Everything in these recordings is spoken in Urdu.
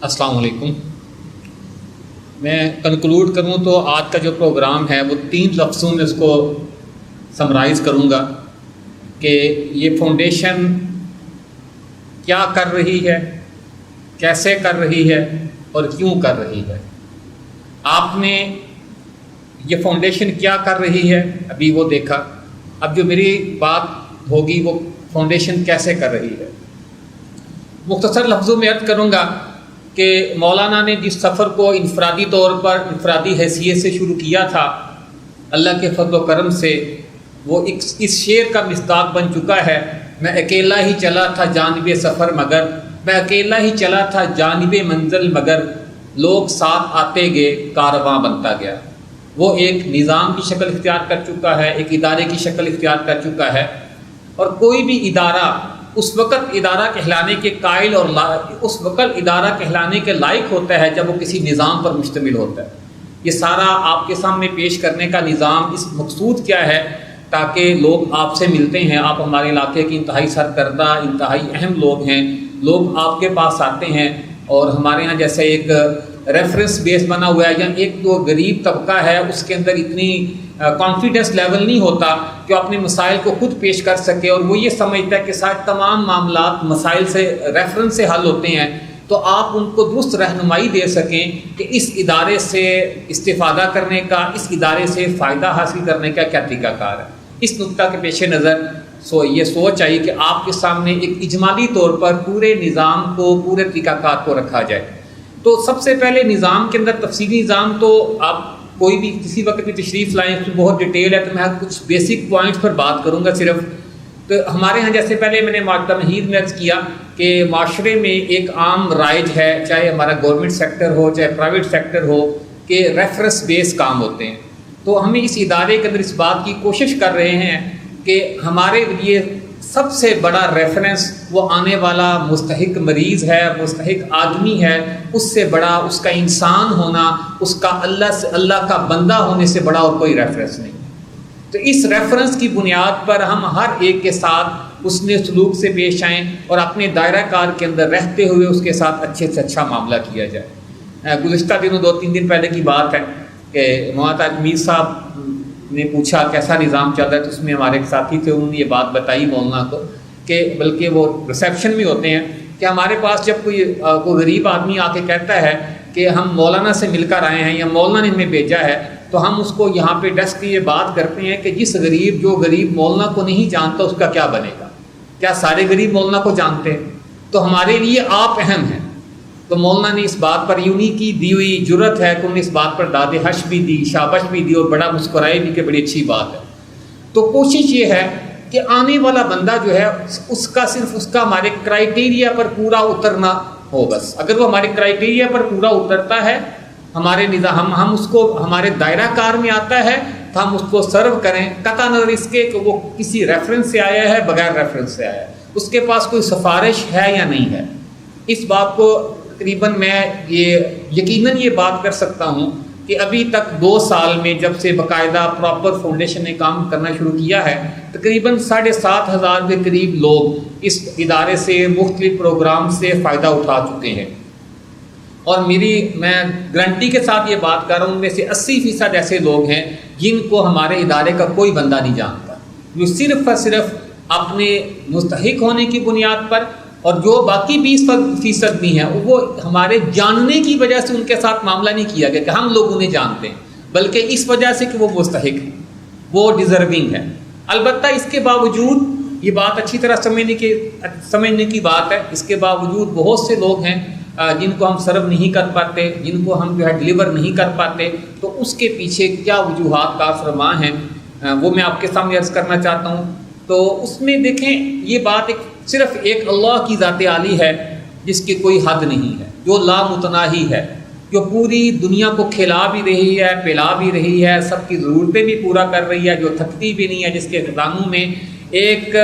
السلام علیکم۔ میں کنکلوڈ کروں تو آج کا جو پروگرام ہے وہ 3 لفظوں میں اس کو سمرائز کروں گا کہ یہ فاؤنڈیشن کیا کر رہی ہے، کیسے کر رہی ہے اور کیوں کر رہی ہے۔ آپ نے یہ فاؤنڈیشن کیا کر رہی ہے ابھی وہ دیکھا، اب جو میری بات ہوگی وہ فاؤنڈیشن کیسے کر رہی ہے۔ مختصر لفظوں میں عرض کروں گا کہ مولانا نے جس سفر کو انفرادی طور پر انفرادی حیثیت سے شروع کیا تھا، اللہ کے فضل و کرم سے وہ اس شعر کا مصداق بن چکا ہے، میں اکیلا ہی چلا تھا جانب سفر مگر، میں اکیلا ہی چلا تھا جانب منزل مگر، لوگ ساتھ آتے گئے کارواں بنتا گیا۔ وہ ایک نظام کی شکل اختیار کر چکا ہے، ایک ادارے کی شکل اختیار کر چکا ہے، اور کوئی بھی ادارہ اس وقت ادارہ کہلانے کے قائل اور اس وقت ادارہ کہلانے کے لائق ہوتا ہے جب وہ کسی نظام پر مشتمل ہوتا ہے۔ یہ سارا آپ کے سامنے پیش کرنے کا نظام اس مقصود کیا ہے تاکہ لوگ آپ سے ملتے ہیں، آپ ہمارے علاقے کی انتہائی سرکردہ انتہائی اہم لوگ ہیں، لوگ آپ کے پاس آتے ہیں اور ہمارے ہاں جیسے ایک ریفرنس بیس بنا ہوا ہے، یا ایک جو غریب طبقہ ہے اس کے اندر اتنی کانفیڈنس لیول نہیں ہوتا کہ وہ اپنے مسائل کو خود پیش کر سکے، اور وہ یہ سمجھتا ہے کہ سارے تمام معاملات مسائل سے ریفرنس سے حل ہوتے ہیں، تو آپ ان کو درست رہنمائی دے سکیں کہ اس ادارے سے استفادہ کرنے کا، اس ادارے سے فائدہ حاصل کرنے کا کیا طریقہ کار ہے۔ اس نقطہ کے پیش نظر یہ سوچ آئی کہ آپ کے سامنے ایک اجمالی طور پر پورے نظام کو، پورے طریقہ کار کو رکھا جائے۔ تو سب سے پہلے نظام کے اندر تفصیلی نظام تو آپ کوئی بھی کسی وقت بھی تشریف لائیں، اس میں بہت ڈیٹیل ہے، تو میں کچھ بیسک پوائنٹس پر بات کروں گا صرف۔ تو ہمارے ہاں جیسے پہلے میں نے تمہید میں عرض کیا کہ معاشرے میں ایک عام رائج ہے، چاہے ہمارا گورنمنٹ سیکٹر ہو چاہے پرائیویٹ سیکٹر ہو، کہ ریفرنس بیس کام ہوتے ہیں۔ تو ہم اس ادارے کے اندر اس بات کی کوشش کر رہے ہیں کہ ہمارے لیے سب سے بڑا ریفرنس وہ آنے والا مستحق مریض ہے، مستحق آدمی ہے، اس سے بڑا اس کا انسان ہونا، اس کا اللہ کا بندہ ہونے سے بڑا اور کوئی ریفرنس نہیں۔ تو اس ریفرنس کی بنیاد پر ہم ہر ایک کے ساتھ حسن سلوک سے پیش آئیں اور اپنے دائرہ کار کے اندر رہتے ہوئے اس کے ساتھ اچھے سے اچھا معاملہ کیا جائے۔ گزشتہ دنوں 2-3 دن پہلے کی بات ہے کہ مولانا میر صاحب نے پوچھا کیسا نظام چل رہا ہے، تو اس میں ہمارے ایک ساتھی تھے، انہوں نے یہ بات بتائی مولانا کو کہ بلکہ وہ ریسیپشن میں ہوتے ہیں کہ ہمارے پاس جب کوئی غریب آدمی آ کے کہتا ہے کہ ہم مولانا سے مل کر آئے ہیں یا مولانا نے ہمیں بھیجا ہے، تو ہم اس کو یہاں پہ ڈسک کی یہ بات کرتے ہیں کہ جو غریب مولانا کو نہیں جانتا اس کا کیا بنے گا؟ کیا سارے غریب مولانا کو جانتے ہیں؟ تو ہمارے لیے آپ اہم ہیں۔ تو مولانا نے اس بات پر یونی کی دی ہوئی جرت ہے کہ انہوں نے اس بات پر داد حش بھی دی، شابش بھی دی، اور بڑا مسکرائے بھی کہ بڑی اچھی بات ہے۔ تو کوشش یہ ہے کہ آنے والا بندہ جو ہے اس کا ہمارے کرائیٹیریا پر پورا اترنا ہو۔ بس اگر وہ ہمارے کرائیٹیریا پر پورا اترتا ہے، ہمارے نظام ہم اس کو ہمارے دائرہ کار میں آتا ہے تو ہم اس کو سرو کریں، قطع نظر اس کے کہ وہ کسی ریفرنس سے آیا ہے بغیر ریفرنس سے آیا ہے، اس کے پاس کوئی سفارش ہے یا نہیں ہے۔ اس بات کو تقریباً میں یقیناً یہ بات کر سکتا ہوں کہ ابھی تک 2 سال میں جب سے باقاعدہ پراپر فاؤنڈیشن نے کام کرنا شروع کیا ہے، تقریباً 7,500 کے قریب لوگ اس ادارے سے مختلف پروگرام سے فائدہ اٹھا چکے ہیں، اور میں گارنٹی کے ساتھ یہ بات کر رہا ہوں، ان میں سے 80% ایسے لوگ ہیں جن کو ہمارے ادارے کا کوئی بندہ نہیں جانتا، جو صرف اور صرف اپنے مستحق ہونے کی بنیاد پر، اور جو باقی 20% بھی ہیں وہ ہمارے جاننے کی وجہ سے ان کے ساتھ معاملہ نہیں کیا گیا کہ ہم لوگ انہیں جانتے ہیں، بلکہ اس وجہ سے کہ وہ مستحق ہیں، وہ ڈیزرونگ ہے۔ البتہ اس کے باوجود یہ بات اچھی طرح سمجھنے کی بات ہے، اس کے باوجود بہت سے لوگ ہیں جن کو ہم سرو نہیں کر پاتے، جن کو ہم ڈلیور نہیں کر پاتے، تو اس کے پیچھے کیا وجوہات کار فرما ہیں وہ میں آپ کے سامنے عرض کرنا چاہتا ہوں۔ تو اس میں دیکھیں یہ بات صرف ایک اللہ کی ذات عالی ہے جس کی کوئی حد نہیں ہے، جو لامتناہی ہے، جو پوری دنیا کو کھلا بھی رہی ہے، پلا بھی رہی ہے، سب کی ضرورتیں بھی پورا کر رہی ہے، جو تھکتی بھی نہیں ہے، جس کے خزانوں میں ایک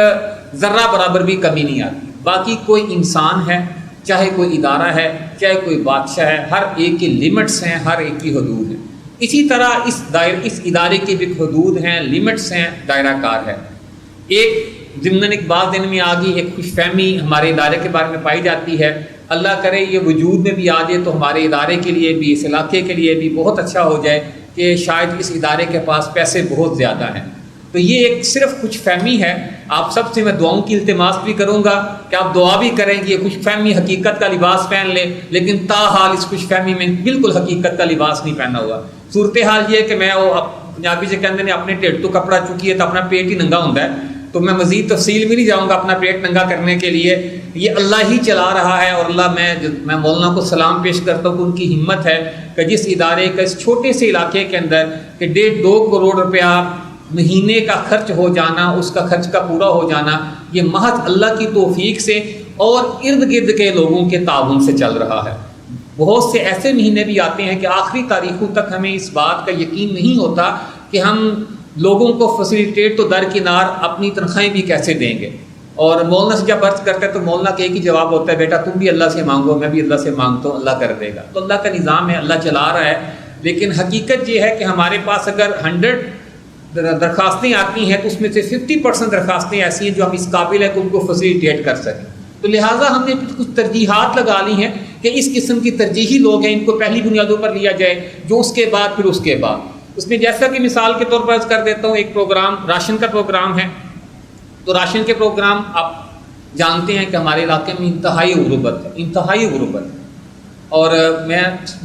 ذرہ برابر بھی کمی نہیں آتی۔ باقی کوئی انسان ہے، چاہے کوئی ادارہ ہے، چاہے کوئی بادشاہ ہے، ہر ایک کی لمٹس ہیں، ہر ایک کی حدود ہیں۔ اسی طرح اس ادارے کی بھی حدود ہیں، لمٹس ہیں، دائرہ کار ہے۔ ایک ضمن ایک بات دن میں آ گئی، ایک خوش فہمی ہمارے ادارے کے بارے میں پائی جاتی ہے۔ اللہ کرے یہ وجود میں بھی آ جائے تو ہمارے ادارے کے لیے بھی، اس علاقے کے لیے بھی بہت اچھا ہو جائے کہ شاید اس ادارے کے پاس پیسے بہت زیادہ ہیں۔ تو یہ ایک صرف خوش فہمی ہے۔ آپ سب سے میں دعاؤں کی التماس بھی کروں گا کہ آپ دعا بھی کریں کہ یہ خوش فہمی حقیقت کا لباس پہن لے، لیکن تاحال اس خوش فہمی میں بالکل حقیقت کا لباس نہیں پہنا ہوا۔ صورتحال یہ ہے کہ میں وہ پنجابی سے کہتے ہیں اپنے ٹھڈ تو کپڑا چکی ہے تو اپنا پیٹ ہی ننگا ہوتا ہے، تو میں مزید تفصیل میں نہیں جاؤں گا اپنا پیٹ ننگا کرنے کے لیے، یہ اللہ ہی چلا رہا ہے۔ اور اللہ میں مولانا کو سلام پیش کرتا ہوں کہ ان کی ہمت ہے کہ جس ادارے کا اس چھوٹے سے علاقے کے اندر کہ 1.5-2 کروڑ روپیہ مہینے کا خرچ ہو جانا، اس کا خرچ کا پورا ہو جانا، یہ محض اللہ کی توفیق سے اور ارد گرد کے لوگوں کے تعاون سے چل رہا ہے۔ بہت سے ایسے مہینے بھی آتے ہیں کہ آخری تاریخوں تک ہمیں اس بات کا یقین نہیں ہوتا کہ ہم لوگوں کو فیسیلیٹیٹ تو درکنار اپنی تنخواہیں بھی کیسے دیں گے۔ اور مولانا سے جب عرض کرتے ہیں تو مولانا کا ایک ہی جواب ہوتا ہے، بیٹا تم بھی اللہ سے مانگو، میں بھی اللہ سے مانگتا ہوں، اللہ کر دے گا۔ تو اللہ کا نظام ہے، اللہ چلا رہا ہے۔ لیکن حقیقت یہ ہے کہ ہمارے پاس اگر 100 درخواستیں آتی ہیں تو اس میں سے 50% درخواستیں ایسی ہیں جو ہم اس قابل ہیں کہ ان کو فیسیلیٹیٹ کر سکیں۔ تو لہٰذا ہم نے کچھ ترجیحات لگا لی ہیں کہ اس قسم کی ترجیحی لوگ ہیں، ان کو پہلی بنیادوں پر لیا جائے، جو اس کے بعد پھر اس کے بعد اس میں جیسا کہ مثال کے طور پر عرض کر دیتا ہوں، ایک پروگرام راشن کا پروگرام ہے۔ تو راشن کے پروگرام آپ جانتے ہیں کہ ہمارے علاقے میں انتہائی غربت ہے، انتہائی غربت ہے۔ اور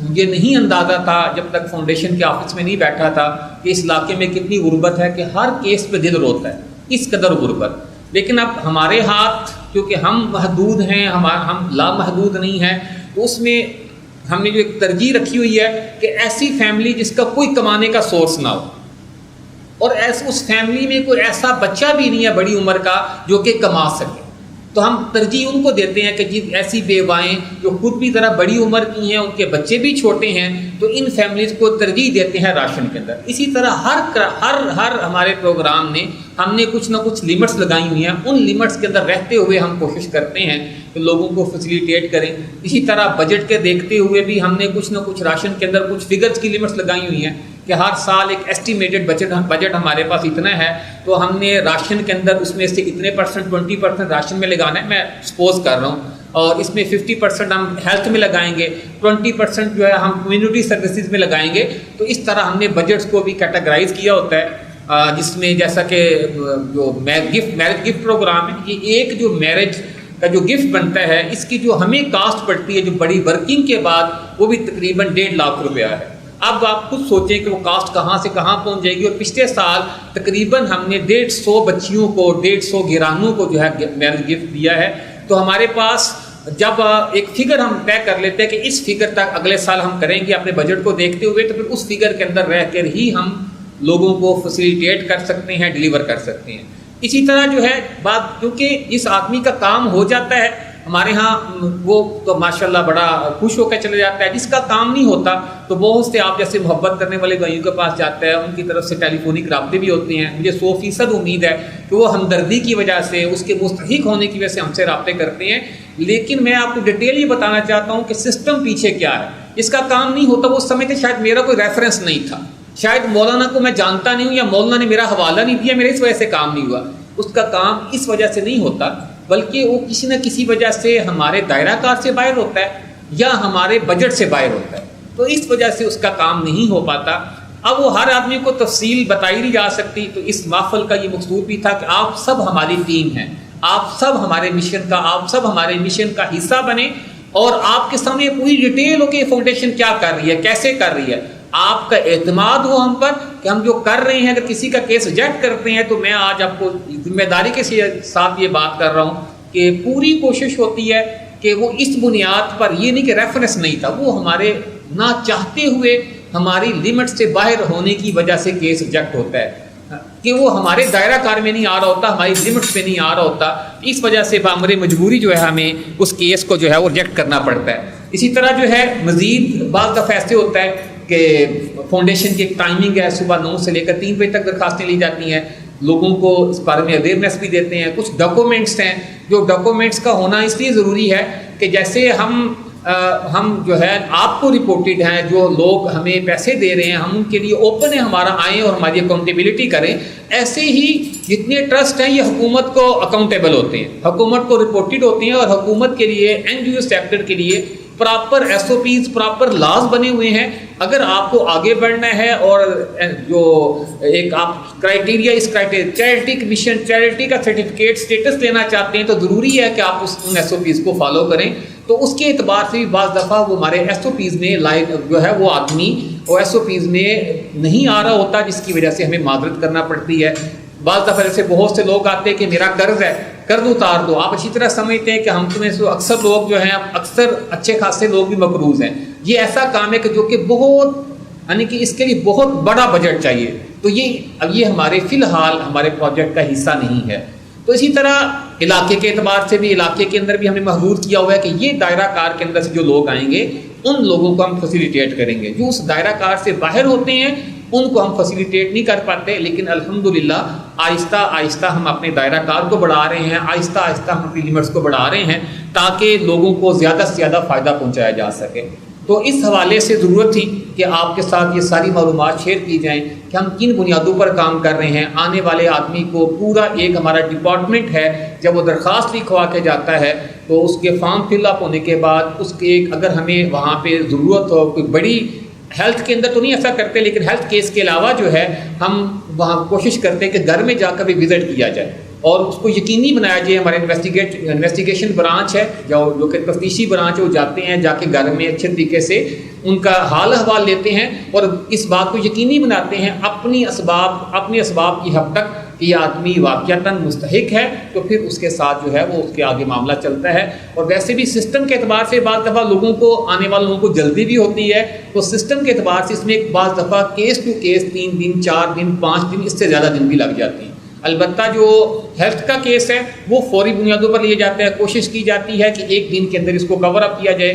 مجھے نہیں اندازہ تھا جب تک فاؤنڈیشن کے آفس میں نہیں بیٹھا تھا کہ اس علاقے میں کتنی غربت ہے، کہ ہر کیس پہ دل روتا ہے، اس قدر غربت۔ لیکن اب ہمارے ہاتھ کیونکہ ہم محدود ہیں، ہم لامحدود نہیں ہیں، تو اس میں ہم نے جو ایک ترجیح رکھی ہوئی ہے کہ ایسی فیملی جس کا کوئی کمانے کا سورس نہ ہو، اور اس فیملی میں کوئی ایسا بچہ بھی نہیں ہے بڑی عمر کا جو کہ کما سکے، تو ہم ترجیح ان کو دیتے ہیں کہ ایسی بیوائیں جو خود بھی ذرا بڑی عمر کی ہیں، ان کے بچے بھی چھوٹے ہیں، تو ان فیملیز کو ترجیح دیتے ہیں راشن کے اندر۔ اسی طرح ہر ہمارے پروگرام نے ہم نے کچھ نہ کچھ لیمٹس لگائی ہوئی ہیں، ان لیمٹس کے اندر رہتے ہوئے ہم کوشش کرتے ہیں کہ لوگوں کو فیسیلیٹیٹ کریں۔ اسی طرح بجٹ کے دیکھتے ہوئے بھی ہم نے کچھ نہ کچھ راشن کے اندر کچھ فگرز کی لیمٹس لگائی ہوئی ہیں کہ ہر سال ایک ایسٹیمیٹڈ بجٹ ہمارے پاس اتنا ہے، تو ہم نے راشن کے اندر اس میں سے اتنے پرسنٹ 20% راشن میں لگانا ہے، میں سپوز کر رہا ہوں، اور اس میں 50% ہم ہیلتھ میں لگائیں گے، 20% جو ہے ہم کمیونٹی سروسز میں لگائیں گے۔ تو اس طرح ہم نے بجٹس کو بھی کیٹاگرائز کیا ہوتا ہے، جس میں جیسا کہ جو میرج گفٹ پروگرام ہے، یہ ایک جو میرج کا جو گفٹ بنتا ہے اس کی جو ہمیں کاسٹ پڑتی ہے جو بڑی ورکنگ کے بعد، وہ بھی تقریباً 1.5 لاکھ روپیہ ہے۔ اب آپ خود سوچیں کہ وہ کاسٹ کہاں سے کہاں پہنچ جائے گی، اور پچھلے سال تقریباً ہم نے 150 بچیوں کو 150 گھرانوں کو جو ہے میرج گفٹ دیا ہے۔ تو ہمارے پاس جب ایک فگر ہم طے کر لیتے ہیں کہ اس فگر تک اگلے سال ہم کریں گے اپنے بجٹ کو دیکھتے ہوئے، تو پھر اس فگر کے اندر رہ کر ہی ہم لوگوں کو فیسیلیٹیٹ کر سکتے ہیں، ڈیلیور کر سکتے ہیں۔ اسی طرح جو ہے بات، کیونکہ جس آدمی کا کام ہو جاتا ہے ہمارے ہاں، وہ تو ماشاءاللہ بڑا خوش ہو کے چلے جاتا ہے، جس کا کام نہیں ہوتا تو بہت سے آپ جیسے محبت کرنے والے بھائیوں کے پاس جاتا ہے، ان کی طرف سے ٹیلی فونک رابطے بھی ہوتے ہیں۔ مجھے 100% امید ہے کہ وہ ہمدردی کی وجہ سے، اس کے مستحق ہونے کی وجہ سے ہم سے رابطے کرتے ہیں۔ لیکن میں آپ کو ڈیٹیل یہ بتانا چاہتا ہوں کہ سسٹم پیچھے کیا ہے۔ اس کا کام نہیں ہوتا، وہ سمجھتے شاید میرا کوئی ریفرنس نہیں تھا، شاید مولانا کو میں جانتا نہیں ہوں، یا مولانا نے میرا حوالہ نہیں دیا، میرے اس وجہ سے کام نہیں ہوا۔ اس کا کام اس وجہ سے نہیں ہوتا، بلکہ وہ کسی نہ کسی وجہ سے ہمارے دائرہ کار سے باہر ہوتا ہے یا ہمارے بجٹ سے باہر ہوتا ہے، تو اس وجہ سے اس کا کام نہیں ہو پاتا۔ اب وہ ہر آدمی کو تفصیل بتائی نہیں جا سکتی، تو اس محفل کا یہ مقصود بھی تھا کہ آپ سب ہماری ٹیم ہیں، آپ سب ہمارے مشن کا حصہ بنیں، اور آپ کے سامنے پوری ڈیٹیل ہو کہ فاؤنڈیشن کیا کر رہی ہے، کیسے کر رہی ہے، آپ کا اعتماد ہو ہم پر کہ ہم جو کر رہے ہیں، اگر کسی کا کیس ریجیکٹ کرتے ہیں تو میں آج آپ کو ذمہ داری کے ساتھ یہ بات کر رہا ہوں کہ پوری کوشش ہوتی ہے کہ وہ اس بنیاد پر، یہ نہیں کہ ریفرنس نہیں تھا، وہ ہمارے نہ چاہتے ہوئے ہماری لمٹ سے باہر ہونے کی وجہ سے کیس ریجیکٹ ہوتا ہے، کہ وہ ہمارے دائرہ کار میں نہیں آ رہا ہوتا، ہماری لمٹس پہ نہیں آ رہا ہوتا، اس وجہ سے بامر مجبوری جو ہے ہمیں اس کیس کو جو ہے وہ ریجیکٹ کرنا پڑتا ہے۔ اسی طرح جو ہے مزید بعض دفعہ ایسے ہوتا ہے کہ فاؤنڈیشن کی ایک ٹائمنگ ہے، صبح 9 سے لے کر 3 بجے تک درخواستیں لی جاتی ہیں، لوگوں کو اس بارے میں اویئرنیس بھی دیتے ہیں۔ کچھ ڈاکومنٹس ہیں جو ڈاکومنٹس کا ہونا اس لیے ضروری ہے کہ جیسے ہم ہم جو ہے آپ کو رپورٹڈ ہیں، جو لوگ ہمیں پیسے دے رہے ہیں ہم ان کے لیے اوپن ہے ہمارا آئیں اور ہماری اکاؤنٹیبلٹی کریں. ایسے ہی جتنے ٹرسٹ ہیں یہ حکومت کو اکاؤنٹیبل ہوتے ہیں، حکومت کو رپورٹڈ ہوتے ہیں، اور حکومت کے لیے این جی او سیکٹر کے لیے proper S O Ps proper laws بنے ہوئے ہیں. اگر آپ کو آگے بڑھنا ہے اور جو ایک آپ کرائٹیریا اس کرائٹیریا چیریٹی کمیشن چیریٹی کا سرٹیفکیٹ اسٹیٹس لینا چاہتے ہیں تو ضروری ہے کہ آپ ان ایس او پیز کو فالو کریں. تو اس کے اعتبار سے بھی بعض دفعہ وہ ہمارے ایس او پیز میں جو ہے وہ آدمی وہ ایس او پیز میں نہیں آ رہا ہوتا، جس کی وجہ سے ہمیں معذرت کرنا پڑتی ہے. بعض دفعہ جیسے بہت سے لوگ آتے ہیں کہ میرا قرض ہے، قرض اتار دو. آپ اچھی طرح سمجھتے ہیں کہ ہم تمہیں اکثر لوگ جو ہیں اکثر اچھے خاصے لوگ بھی مقروض ہیں. یہ ایسا کام ہے کہ جو کہ بہت یعنی کہ اس کے لیے بہت بڑا بجٹ چاہیے. تو یہ ہمارے فی الحال ہمارے پروجیکٹ کا حصہ نہیں ہے. تو اسی طرح علاقے کے اعتبار سے بھی علاقے کے اندر بھی ہم نے محدود کیا ہوا ہے کہ یہ دائرہ کار کے اندر سے جو لوگ آئیں گے ان لوگوں کو ہم فیسیلیٹیٹ کریں گے. جو اس دائرہ کار سے باہر ہوتے ہیں ان کو ہم فیسیلیٹیٹ نہیں کر پاتے، لیکن الحمدللہ آہستہ آہستہ ہم اپنے دائرہ کار کو بڑھا رہے ہیں، آہستہ آہستہ ہم اپنی لیمٹس کو بڑھا رہے ہیں تاکہ لوگوں کو زیادہ سے زیادہ فائدہ پہنچایا جا سکے. تو اس حوالے سے ضرورت تھی کہ آپ کے ساتھ یہ ساری معلومات شیئر کی جائیں کہ ہم کن بنیادوں پر کام کر رہے ہیں. آنے والے آدمی کو پورا ایک ہمارا ڈپارٹمنٹ ہے، جب وہ درخواست لکھوا کے جاتا ہے تو اس کے فارم فل اپ ہونے کے بعد اس کے اگر ہمیں وہاں پہ ضرورت ہو کوئی بڑی ہیلتھ کے اندر تو نہیں ایسا کرتے، لیکن ہیلتھ کیس کے علاوہ جو ہے ہم وہاں کوشش کرتے ہیں کہ گھر میں جا کر بھی وزٹ کیا جائے اور اس کو یقینی بنایا جائے. ہمارے انویسٹیگیشن برانچ ہے جو کہ تفتیشی برانچ ہے، وہ جاتے ہیں جا کے گھر میں اچھے طریقے سے ان کا حال احوال لیتے ہیں اور اس بات کو یقینی بناتے ہیں اپنے اسباب کی حد تک کہ یہ آدمی واقعتاً مستحق ہے، تو پھر اس کے ساتھ جو ہے وہ اس کے آگے معاملہ چلتا ہے. اور ویسے بھی سسٹم کے اعتبار سے بعض دفعہ لوگوں کو آنے والے لوگوں کو جلدی بھی ہوتی ہے، تو سسٹم کے اعتبار سے اس میں بعض دفعہ کیس ٹو کیس 3 دن 4 دن 5 دن اس سے زیادہ دن بھی لگ جاتی ہیں. البتہ جو ہیلتھ کا کیس ہے وہ فوری بنیادوں پر لیے جاتے ہیں، کوشش کی جاتی ہے کہ 1 دن کے اندر اس کو کور اپ کیا جائے.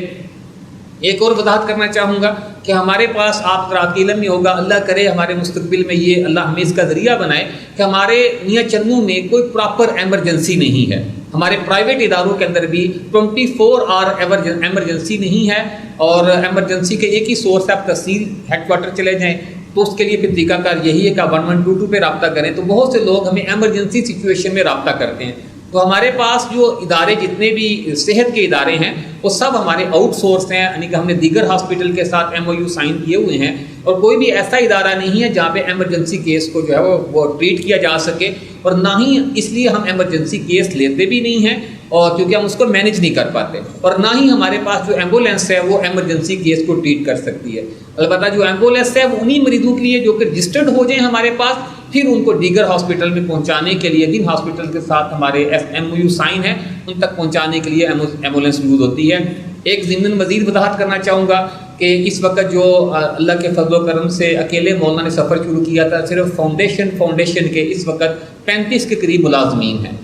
ایک اور وضاحت کرنا چاہوں گا کہ ہمارے پاس آپ رات کے علم میں ہوگا، اللہ کرے ہمارے مستقبل میں یہ اللہ ہمیں اس کا ذریعہ بنائے کہ ہمارے میاں چنوں میں کوئی پراپر ایمرجنسی نہیں ہے. ہمارے پرائیویٹ اداروں کے اندر بھی 24 آور ایمرجنسی نہیں ہے، اور ایمرجنسی کے ایک ہی سورس ہے، آپ تحصیل ہیڈ کوارٹر چلے جائیں تو اس کے لیے پھر طریقہ کار یہی ہے کہ آپ 1122 پہ رابطہ کریں. تو بہت سے لوگ ہمیں ایمرجنسی سچویشن میں رابطہ کرتے ہیں. تو ہمارے پاس جو ادارے جتنے بھی صحت کے ادارے ہیں وہ سب ہمارے آؤٹ سورس ہیں، یعنی کہ ہم نے دیگر ہاسپٹل کے ساتھ MOU سائن کیے ہوئے ہیں، اور کوئی بھی ایسا ادارہ نہیں ہے جہاں پہ ایمرجنسی کیس کو جو ہے وہ ٹریٹ کیا جا سکے. اور نہ ہی اس لیے ہم ایمرجنسی کیس لیتے بھی نہیں ہیں، اور کیونکہ ہم اس کو مینیج نہیں کر پاتے، اور نہ ہی ہمارے پاس جو ایمبولینس ہے وہ ایمرجنسی کیس کو ٹریٹ کر سکتی ہے. البتہ جو ایمبولینس ہے وہ انہی مریضوں کے لیے جو کہ رجسٹرڈ ہو جائیں ہمارے پاس، پھر ان کو دیگر ہاسپٹل میں پہنچانے کے لیے جن ہاسپٹل کے ساتھ ہمارے MOU سائن ہیں ان تک پہنچانے کے لیے ایمبولینس یوز ہوتی ہے. ایک ضمن مزید وضاحت کرنا چاہوں گا کہ اس وقت جو اللہ کے فضل و کرم سے اکیلے مولانا نے سفر شروع کیا تھا، صرف فاؤنڈیشن کے اس وقت 35 کے قریب ملازمین ہیں،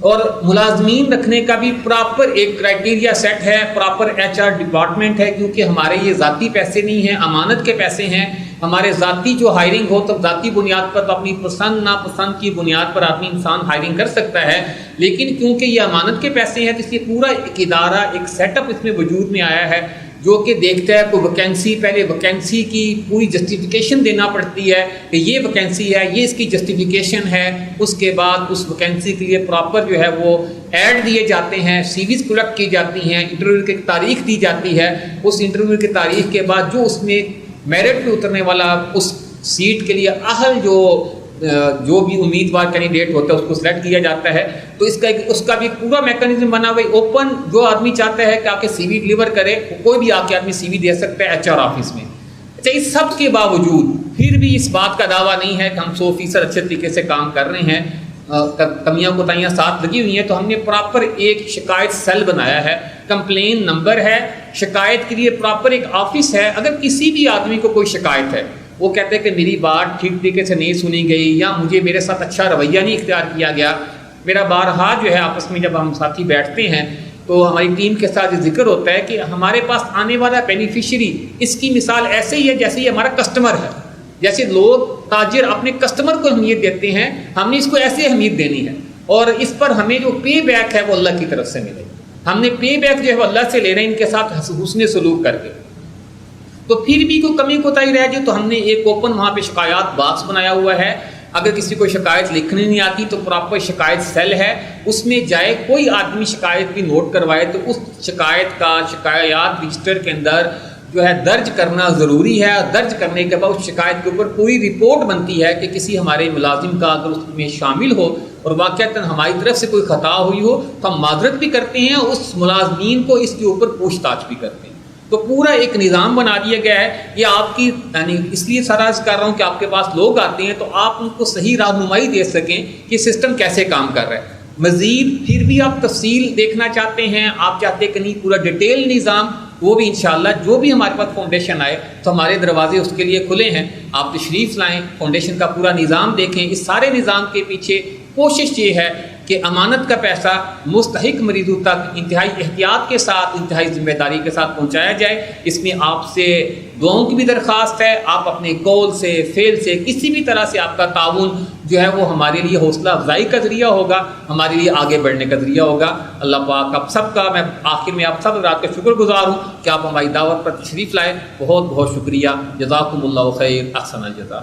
اور ملازمین رکھنے کا بھی پراپر ایک کرائٹیریا سیٹ ہے، پراپر HR ڈپارٹمنٹ ہے، کیونکہ ہمارے یہ ذاتی پیسے نہیں ہیں، امانت کے پیسے ہیں. ہمارے ذاتی جو ہائرنگ ہو تو ذاتی بنیاد پر تو اپنی پسند ناپسند کی بنیاد پر آدمی انسان ہائرنگ کر سکتا ہے، لیکن کیونکہ یہ امانت کے پیسے ہیں تو اس لیے پورا ایک ادارہ ایک سیٹ اپ اس میں وجود میں آیا ہے جو کہ دیکھتا ہے کوئی ویکینسی، پہلے ویکینسی کی پوری جسٹیفیکیشن دینا پڑتی ہے کہ یہ ویکینسی ہے، یہ اس کی جسٹیفیکیشن ہے. اس کے بعد اس ویکینسی کے لیے پراپر جو ہے وہ ایڈ دیے جاتے ہیں، CVs کلیکٹ کی جاتی ہیں، انٹرویو کی تاریخ دی جاتی ہے. اس انٹرویو کی تاریخ کے بعد جو اس میں میرٹ پہ اترنے والا اس سیٹ کے لیے اہل جو بھی امیدوار کینڈیڈیٹ ہوتا ہے اس کو سلیکٹ کیا جاتا ہے. تو اس کا بھی پورا میکانزم بنا ہوا ہے، اوپن جو آدمی چاہتا ہے کہ آ کے CV ڈلیور کرے، کوئی بھی آ کے آدمی CV دے سکتا ہے HR آفس میں. اچھا، اس سب کے باوجود پھر بھی اس بات کا دعویٰ نہیں ہے کہ ہم 100% اچھے طریقے سے کام کر رہے ہیں، کمیاں کوتاہیاں ساتھ لگی ہوئی ہیں. تو ہم نے پراپر ایک شکایت سیل بنایا ہے، کمپلین نمبر ہے، شکایت کے لیے پراپر ایک آفس ہے. اگر کسی بھی آدمی کو کوئی شکایت ہے، وہ کہتے ہیں کہ میری بات ٹھیک طریقے سے نہیں سنی گئی یا میرے ساتھ اچھا رویہ نہیں اختیار کیا گیا. میرا بارہا جو ہے آپس میں جب ہم ساتھی بیٹھتے ہیں تو ہماری ٹیم کے ساتھ یہ ذکر ہوتا ہے کہ ہمارے پاس آنے والا بینیفیشری اس کی مثال ایسے ہی ہے جیسے یہ ہمارا کسٹمر ہے. جیسے لوگ تاجر اپنے کسٹمر کو اہمیت دیتے ہیں، ہم نے اس کو ایسے اہمیت دینی ہے، اور اس پر ہمیں جو پے بیک ہے وہ اللہ کی طرف سے ملے. ہم نے پے بیک جو ہے وہ اللہ سے لے رہے ہیں ان کے ساتھ حسن سلوک کر کے، تو پھر بھی کوئی کمی کوتاہی رہ جائے تو ہم نے ایک اوپن وہاں پہ شکایات باکس بنایا ہوا ہے. اگر کسی کو شکایت لکھنی نہیں آتی تو پراپر شکایت سیل ہے، اس میں جائے، کوئی آدمی شکایت بھی نوٹ کروائے تو اس شکایت کا شکایات رجسٹر کے اندر جو ہے درج کرنا ضروری ہے. درج کرنے کے بعد اس شکایت کے اوپر پوری رپورٹ بنتی ہے کہ کسی ہمارے ملازم کا اگر اس میں شامل ہو اور واقعتاً ہماری طرف سے کوئی خطا ہوئی ہو تو ہم معذرت بھی کرتے ہیں، اس ملازمین کو اس کے اوپر پوچھ تاچھ بھی کرتے ہیں. تو پورا ایک نظام بنا دیا گیا ہے. یہ آپ کی یعنی اس لیے سارا کر رہا ہوں کہ آپ کے پاس لوگ آتے ہیں تو آپ ان کو صحیح رہنمائی دے سکیں کہ سسٹم کیسے کام کر رہا ہے. مزید پھر بھی آپ تفصیل دیکھنا چاہتے ہیں، آپ چاہتے ہیں کہ نہیں پورا ڈیٹیل نظام، وہ بھی انشاءاللہ جو بھی ہمارے پاس فاؤنڈیشن آئے تو ہمارے دروازے اس کے لیے کھلے ہیں. آپ تشریف لائیں، فاؤنڈیشن کا پورا نظام دیکھیں. اس سارے نظام کے پیچھے کوشش یہ ہے کہ امانت کا پیسہ مستحق مریضوں تک انتہائی احتیاط کے ساتھ، انتہائی ذمہ داری کے ساتھ پہنچایا جائے. اس میں آپ سے دعاؤں کی بھی درخواست ہے. آپ اپنے قول سے، فعل سے، کسی بھی طرح سے آپ کا تعاون جو ہے وہ ہمارے لیے حوصلہ افزائی کا ذریعہ ہوگا، ہمارے لیے آگے بڑھنے کا ذریعہ ہوگا. اللہ پاک آپ سب کا، میں آخر میں آپ سب رات کا شکر گزار ہوں کہ آپ ہماری دعوت پر تشریف لائے. بہت بہت شکریہ. جزاکم اللہ خیر. احسن الجزا.